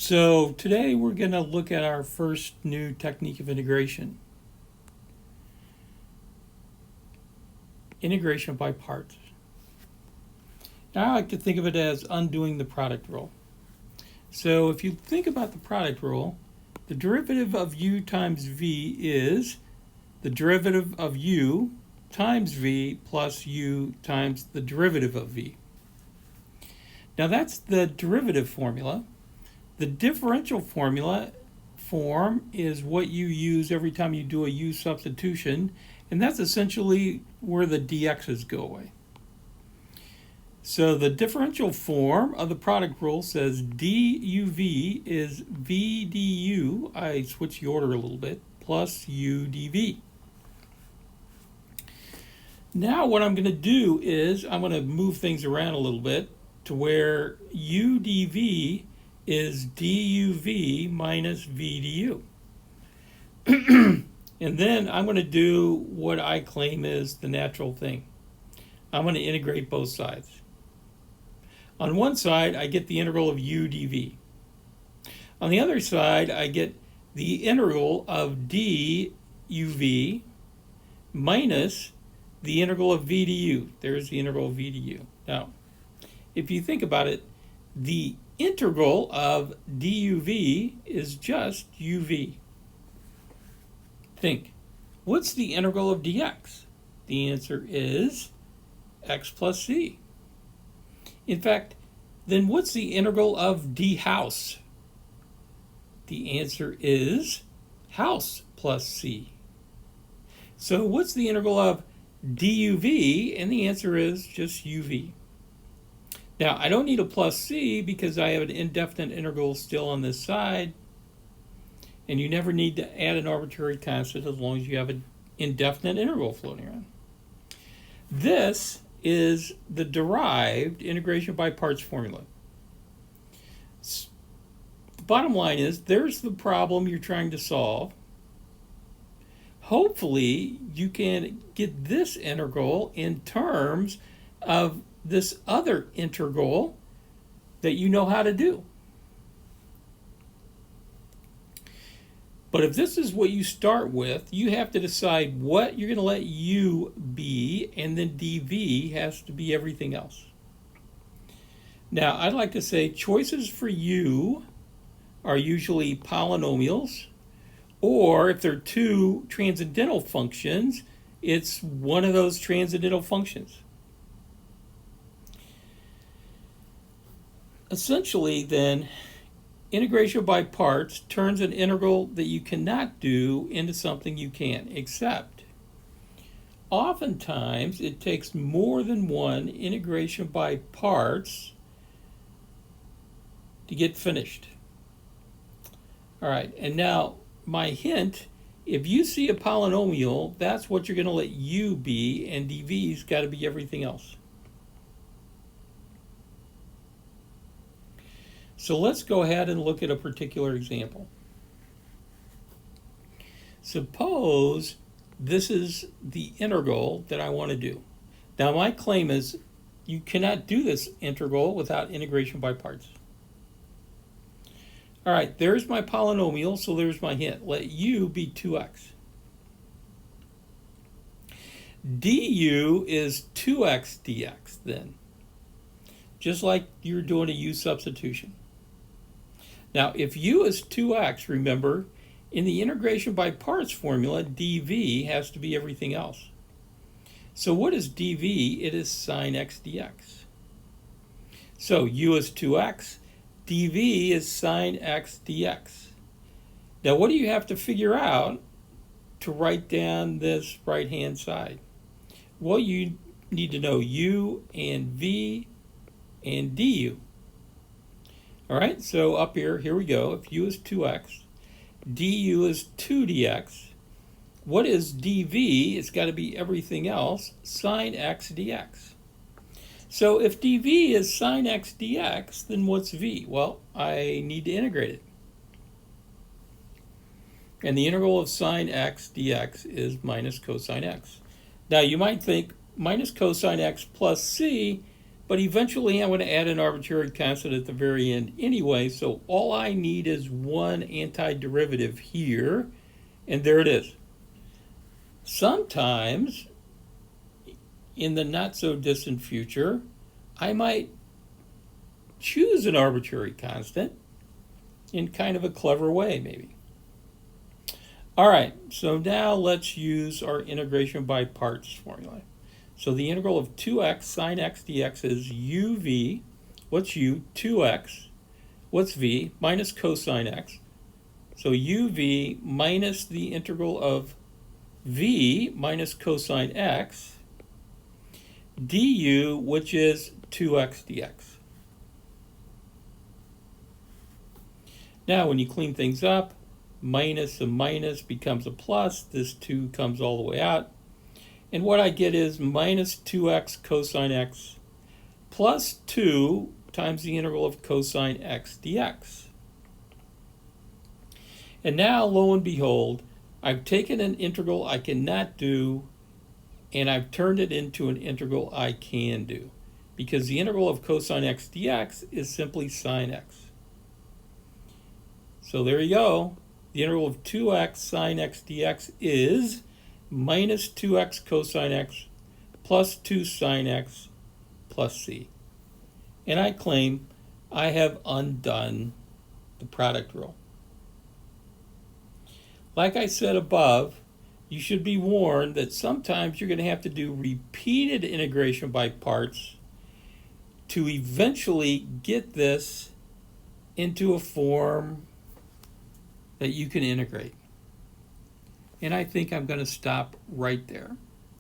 So today we're going to look at our first new technique of integration. Integration by parts. Now I like to think of it as undoing the product rule. So if you think about the product rule, the derivative of u times v is the derivative of u times v plus u times the derivative of v. Now that's the derivative formula. The differential formula form is what you use every time you do a u substitution, and that's essentially where the dx's go away. So the differential form of the product rule says duv is v du, I switch the order a little bit, plus u dv. Now what I'm going to do is I'm going to move things around a little bit to where u dv is duv minus v du. And then I'm going to do what I claim is the natural thing. I'm going to integrate both sides. On one side, I get the integral of u dv. On the other side, I get the integral of duv minus the integral of v du. There's the integral of v du. Now, if you think about it, the integral of duv is just uv. Think, what's the integral of dx? The answer is x plus c. In fact, then what's the integral of d house? The answer is house plus c. So what's the integral of duv? And the answer is just uv. Now, I don't need a plus c because I have an indefinite integral still on this side, and you never need to add an arbitrary constant as long as you have an indefinite integral floating around. This is the derived integration by parts formula. The bottom line is, there's the problem you're trying to solve. Hopefully, you can get this integral in terms of this other integral that you know how to do. But if this is what you start with, you have to decide what you're going to let u be, and then dv has to be everything else. Now, I'd like to say choices for u are usually polynomials, or if they're two transcendental functions, it's one of those transcendental functions. Essentially, then, integration by parts turns an integral that you cannot do into something you can, except oftentimes it takes more than one integration by parts to get finished. All right, and now my hint, if you see a polynomial, that's what you're going to let u be, and dv's got to be everything else. So let's go ahead and look at a particular example. Suppose this is the integral that I want to do. Now my claim is you cannot do this integral without integration by parts. All right, there's my polynomial, so there's my hint. Let u be 2x. du is 2x dx then, just like you're doing a u substitution. Now, if u is 2x, remember, in the integration by parts formula, dv has to be everything else. So what is dv? It is sine x dx. So u is 2x, dv is sine x dx. Now, what do you have to figure out to write down this right-hand side? Well, you need to know u and v and du. All right, so up here we go. If u is 2x, du is 2 dx. What is dv? It's got to be everything else, sine x dx. So if dv is sine x dx, then what's v? Well, I need to integrate it. And the integral of sine x dx is minus cosine x. Now you might think minus cosine x plus c, but eventually I'm going to add an arbitrary constant at the very end anyway, so all I need is one antiderivative here, and there it is. Sometimes, in the not so distant future, I might choose an arbitrary constant in kind of a clever way, maybe. All right, so now let's use our integration by parts formula. So the integral of 2x sine x dx is uv, what's u? 2x, what's v? Minus cosine x. So uv minus the integral of v minus cosine x du, which is 2x dx. Now when you clean things up, minus a minus becomes a plus. This 2 comes all the way out. And what I get is minus 2x cosine x plus 2 times the integral of cosine x dx. And now, lo and behold, I've taken an integral I cannot do, and I've turned it into an integral I can do, because the integral of cosine x dx is simply sine x. So there you go. The integral of 2x sine x dx is minus 2x cosine x plus 2 sine x plus c. And I claim I have undone the product rule. Like I said above, you should be warned that sometimes you're going to have to do repeated integration by parts to eventually get this into a form that you can integrate. And I think I'm going to stop right there.